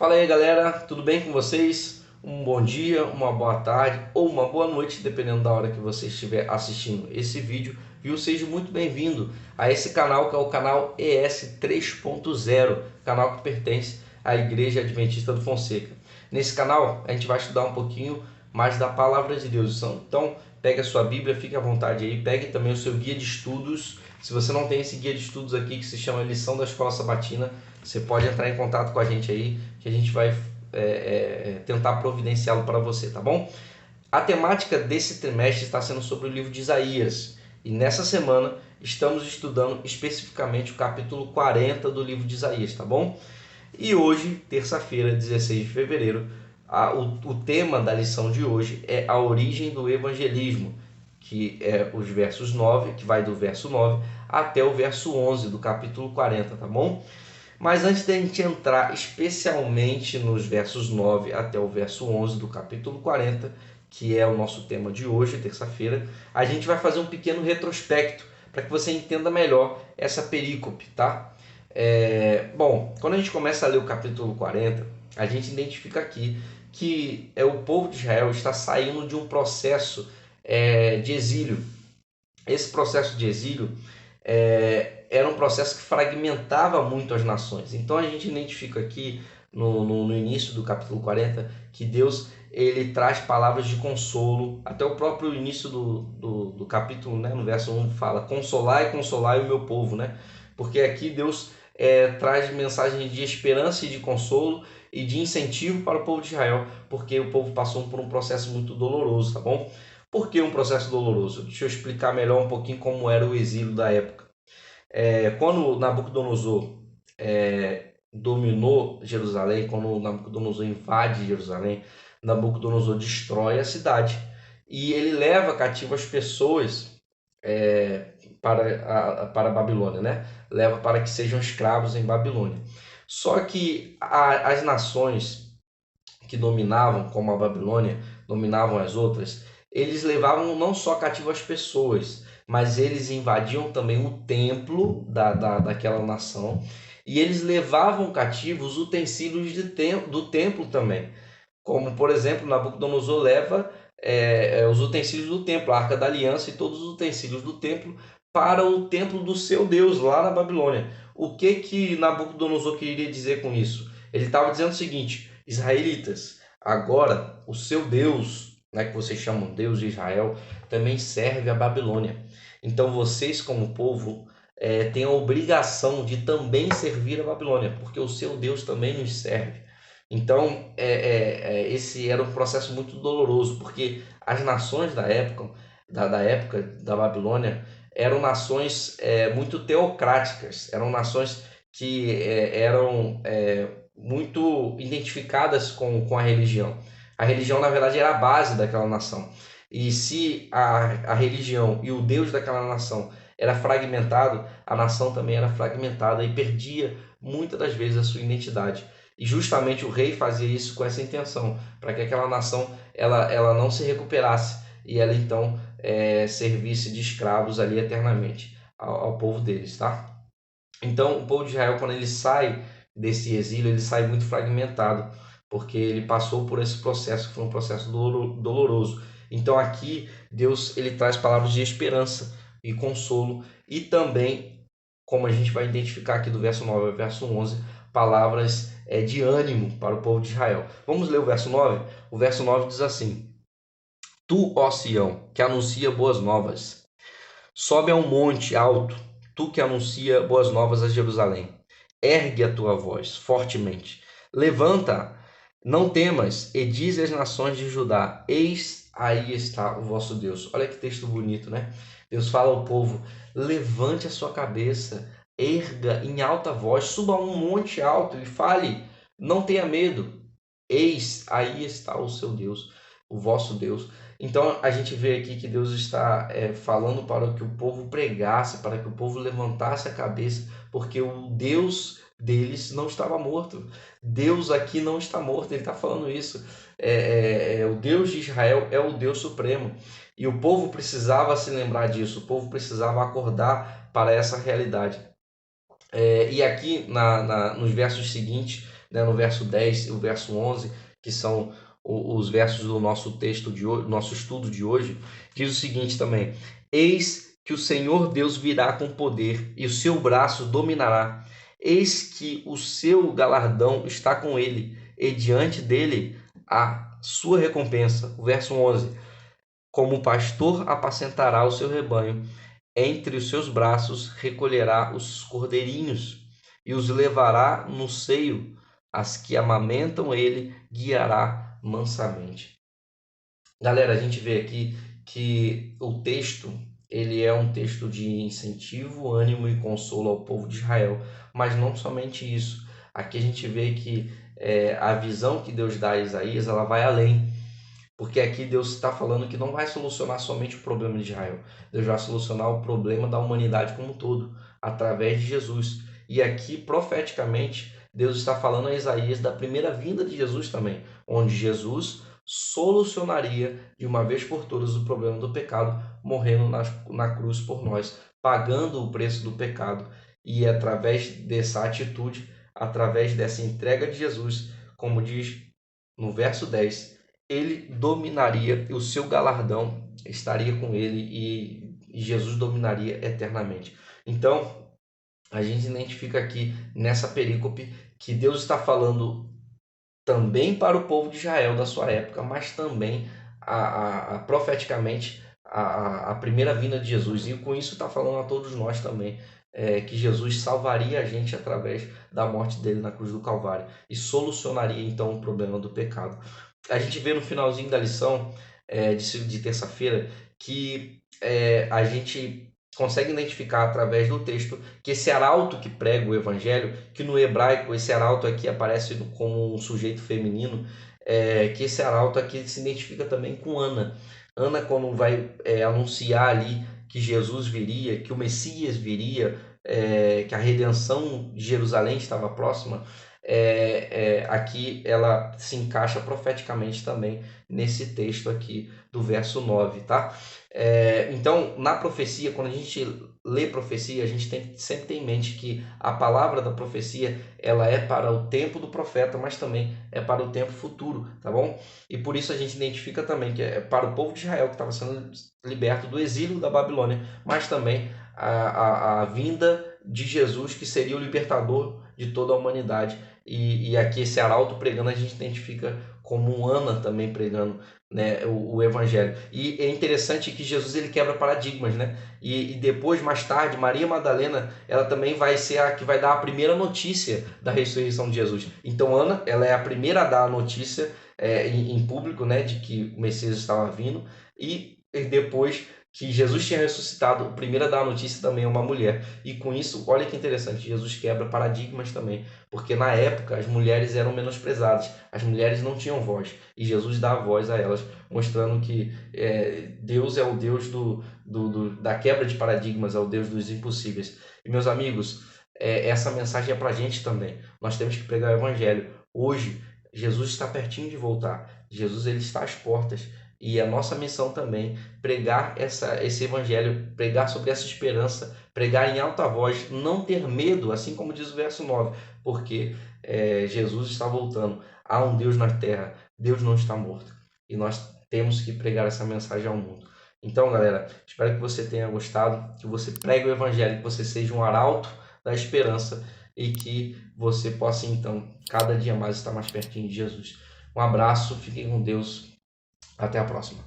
Fala aí galera, tudo bem com vocês? Um bom dia, uma boa tarde ou uma boa noite, dependendo da hora que você estiver assistindo esse vídeo, viu? Seja muito bem-vindo a esse canal que é o canal ES 3.0, canal que pertence à Igreja Adventista do Fonseca. Nesse canal a gente vai estudar um pouquinho mais da Palavra de Deus, então pegue a sua Bíblia, fique à vontade aí, pegue também o seu guia de estudos. Se você não tem esse guia de estudos aqui que se chama Lição da Escola Sabatina, você pode entrar em contato com a gente aí, que a gente vai tentar providenciá-lo para você, tá bom? A temática desse trimestre está sendo sobre o livro de Isaías. E nessa semana estamos estudando especificamente o capítulo 40 do livro de Isaías, tá bom? E hoje, terça-feira, 16 de fevereiro, o tema da lição de hoje é a origem do evangelismo, que é os versos 9, que vai do verso 9 até o verso 11 do capítulo 40, tá bom? Mas antes da gente entrar especialmente nos versos 9 até o verso 11 do capítulo 40, que é o nosso tema de hoje, terça-feira, a gente vai fazer um pequeno retrospecto para que você entenda melhor essa perícope, tá? Bom, quando a gente começa a ler o capítulo 40, a gente identifica aqui que o povo de Israel está saindo de um processo de exílio. Esse processo de exílio era um processo que fragmentava muito as nações. Então a gente identifica aqui no início do capítulo 40 que Deus ele traz palavras de consolo. Até o próprio início do capítulo, né, no verso 1, fala: consolai, consolai o meu povo, né? Porque aqui Deus traz mensagens de esperança e de consolo e de incentivo para o povo de Israel, porque o povo passou por um processo muito doloroso, tá bom? Por que um processo doloroso? Deixa eu explicar melhor um pouquinho como era o exílio da época. Quando Nabucodonosor dominou Jerusalém, quando Nabucodonosor invade Jerusalém, Nabucodonosor destrói a cidade e ele leva cativo as pessoas para a Babilônia, né? Leva para que sejam escravos em Babilônia. Só que as nações que dominavam, como a Babilônia, dominavam as outras, eles levavam não só cativo as pessoas, mas eles invadiam também o templo daquela nação e eles levavam cativos os utensílios do templo também. Como, por exemplo, Nabucodonosor leva os utensílios do templo, a Arca da Aliança e todos os utensílios do templo para o templo do seu Deus, lá na Babilônia. O que Nabucodonosor queria dizer com isso? Ele estava dizendo o seguinte: israelitas, agora o seu Deus, né, que vocês chamam Deus de Israel, também serve a Babilônia. Então vocês, como povo, têm a obrigação de também servir a Babilônia, porque o seu Deus também nos serve. Então, esse era um processo muito doloroso, porque as nações da época, da época da Babilônia, eram nações muito teocráticas, eram nações que eram muito identificadas com a religião. A religião, na verdade, era a base daquela nação. E se a religião e o Deus daquela nação era fragmentado, a nação também era fragmentada e perdia muitas das vezes a sua identidade. E justamente o rei fazia isso com essa intenção, para que aquela nação ela não se recuperasse e ela então servisse de escravos ali eternamente ao povo deles, tá? Então o povo de Israel, quando ele sai desse exílio, ele sai muito fragmentado, porque ele passou por esse processo, que foi um processo doloroso. Então aqui Deus ele traz palavras de esperança e consolo e também, como a gente vai identificar aqui do verso 9 ao verso 11, palavras de ânimo para o povo de Israel. Vamos ler o verso 9? O verso 9 diz assim: Tu, ó Sião, que anuncia boas novas, sobe a um monte alto, tu que anuncia boas novas a Jerusalém. Ergue a tua voz fortemente. Levanta, não temas, e dize às nações de Judá: eis aí está o vosso Deus. Olha que texto bonito, né? Deus fala ao povo: levante a sua cabeça, erga em alta voz, suba a um monte alto e fale: não tenha medo. Eis aí está o seu Deus, o vosso Deus. Então a gente vê aqui que Deus está falando para que o povo pregasse, para que o povo levantasse a cabeça, porque o Deus deles não estava morto. Deus aqui não está morto, ele está falando isso. O Deus de Israel é o Deus supremo. E o povo precisava se lembrar disso, o povo precisava acordar para essa realidade. E aqui nos versos seguintes, né, no verso 10 e o verso 11, que são os versos do nosso texto de hoje, nosso estudo de hoje, diz o seguinte também: eis que o Senhor Deus virá com poder e o seu braço dominará. Eis que o seu galardão está com ele e diante dele a sua recompensa. O verso 11: como o pastor apacentará o seu rebanho, entre os seus braços recolherá os cordeirinhos e os levará no seio, as que amamentam ele guiará mansamente. Galera, a gente vê aqui que o texto, ele é um texto de incentivo, ânimo e consolo ao povo de Israel, mas não somente isso. Aqui a gente vê que a visão que Deus dá a Isaías, ela vai além, porque aqui Deus está falando que não vai solucionar somente o problema de Israel, Deus vai solucionar o problema da humanidade como um todo, através de Jesus. E aqui, profeticamente, Deus está falando a Isaías da primeira vinda de Jesus também, onde Jesus solucionaria de uma vez por todas o problema do pecado, morrendo na cruz por nós, pagando o preço do pecado. E através dessa atitude, através dessa entrega de Jesus, como diz no verso 10, ele dominaria, o seu galardão estaria com ele e Jesus dominaria eternamente. Então, a gente identifica aqui nessa perícope que Deus está falando também para o povo de Israel da sua época, mas também profeticamente a primeira vinda de Jesus. E com isso está falando a todos nós também, que Jesus salvaria a gente através da morte dele na cruz do Calvário e solucionaria então o problema do pecado. A gente vê no finalzinho da lição de terça-feira que a gente consegue identificar através do texto que esse arauto que prega o evangelho, que no hebraico esse arauto aqui aparece como um sujeito feminino, que esse arauto aqui se identifica também com Ana. Ana, quando vai anunciar ali que Jesus viria, que o Messias viria, que a redenção de Jerusalém estava próxima, aqui ela se encaixa profeticamente também nesse texto aqui do verso 9, tá? Então, na profecia, quando a gente lê profecia, a gente tem que sempre ter em mente que a palavra da profecia, ela é para o tempo do profeta, mas também é para o tempo futuro, tá bom? E por isso a gente identifica também que é para o povo de Israel que estava sendo liberto do exílio da Babilônia, mas também a vinda de Jesus, que seria o libertador de toda a humanidade. E aqui esse arauto pregando a gente identifica como Ana também pregando, né, o evangelho. E é interessante que Jesus ele quebra paradigmas, né? E depois, mais tarde, Maria Madalena, ela também vai ser a que vai dar a primeira notícia da ressurreição de Jesus. Então Ana, ela é a primeira a dar a notícia em público, né, de que o Messias estava vindo, e depois que Jesus tinha ressuscitado, o primeiro a dar a notícia também é uma mulher. E com isso, olha que interessante, Jesus quebra paradigmas também, porque na época as mulheres eram menosprezadas, as mulheres não tinham voz, e Jesus dá a voz a elas, mostrando que Deus é o Deus da quebra de paradigmas, é o Deus dos impossíveis. E meus amigos, essa mensagem é para a gente também, nós temos que pregar o evangelho. Hoje, Jesus está pertinho de voltar, Jesus ele está às portas, e a nossa missão também, pregar esse evangelho, pregar sobre essa esperança, pregar em alta voz, não ter medo, assim como diz o verso 9, porque Jesus está voltando. Há um Deus na terra, Deus não está morto. E nós temos que pregar essa mensagem ao mundo. Então, galera, espero que você tenha gostado, que você pregue o evangelho, que você seja um arauto da esperança e que você possa, então, cada dia mais estar mais pertinho de Jesus. Um abraço, fiquem com Deus. Até a próxima.